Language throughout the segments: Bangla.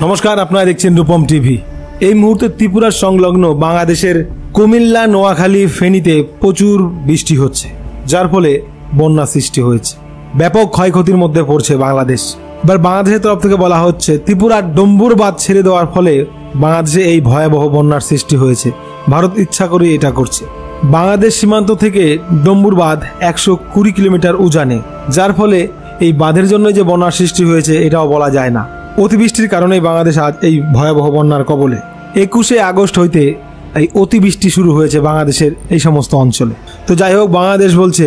নমস্কার, আপনারা দেখছেন রূপম টিভি। এই মুহূর্তে ত্রিপুরার সংলগ্ন বাংলাদেশের কুমিল্লা, নোয়াখালী, ফেনীতে প্রচুর বৃষ্টি হচ্ছে, যার ফলে বন্যা সৃষ্টি হয়েছে। ব্যাপক ক্ষয়ক্ষতির মধ্যে পড়ছে বাংলাদেশ। এবার বাংলাদেশের তরফ থেকে বলা হচ্ছে ত্রিপুরার ডম্বুর বাঁধ ছেড়ে দেওয়ার ফলে বাংলাদেশে এই ভয়াবহ বন্যার সৃষ্টি হয়েছে। ভারত ইচ্ছা করে এটা করছে। বাংলাদেশ সীমান্ত থেকে ডম্বুর বাঁধ 120 কিলোমিটার উজানে, যার ফলে এই বাঁধের জন্য যে বন্যার সৃষ্টি হয়েছে এটাও বলা যায় না। অতিবৃষ্টির কারণেই বাংলাদেশ আজ এই ভয়াবহ বন্যার কবলে। 21 আগস্ট হইতে এই অতিবৃষ্টি শুরু হয়েছে বাংলাদেশের এই সমস্ত অঞ্চলে। তো যাই হোক, বাংলাদেশ বলছে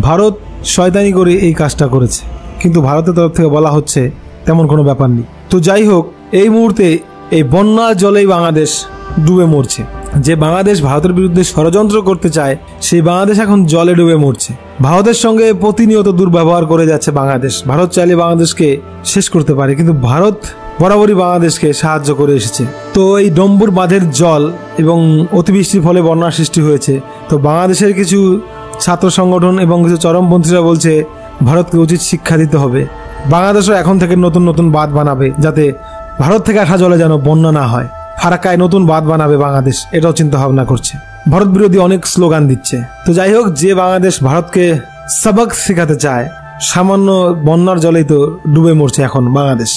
ভারত শয়তানি করে এই কাজটা করেছে, কিন্তু ভারতের তরফ থেকে বলা হচ্ছে তেমন কোনো ব্যাপার নেই। তো যাই হোক, এই মুহূর্তে এই বন্যার জলেই বাংলাদেশ ডুবে মরছে। যে বাংলাদেশ ভারতের বিরুদ্ধে ষড়যন্ত্র করতে চায়, সেই বাংলাদেশ এখন জলে ডুবে মরছে। ভারতের সঙ্গে প্রতিনিয়ত দুর্ব্যবহার করে যাচ্ছে বাংলাদেশ। ভারত চাইলে বাংলাদেশকে শেষ করতে পারে, কিন্তু ভারত বরাবরই বাংলাদেশকে সাহায্য করে এসেছে। তো এই ডম্বুর বাঁধের জল এবং অতিবৃষ্টির ফলে বন্যার সৃষ্টি হয়েছে। তো বাংলাদেশের কিছু ছাত্র সংগঠন এবং কিছু চরমপন্থীরা বলছে ভারতকে উচিত শিক্ষা দিতে হবে। বাংলাদেশও এখন থেকে নতুন নতুন বাঁধ বানাবে, যাতে ভারত থেকে আসা জলে যেন বন্যা না হয়। ফারাক্কায় নতুন বাঁধ বানাবে বাংলাদেশ, এটাও চিন্তা ভাবনা করছে। ভারত বিরোধী অনেক স্লোগান দিচ্ছে। তো যাই হোক, যে বাংলাদেশ ভারতকে সবক শেখাতে চায়, সামান্য বন্যার জলেই তো ডুবে মরছে এখন বাংলাদেশ।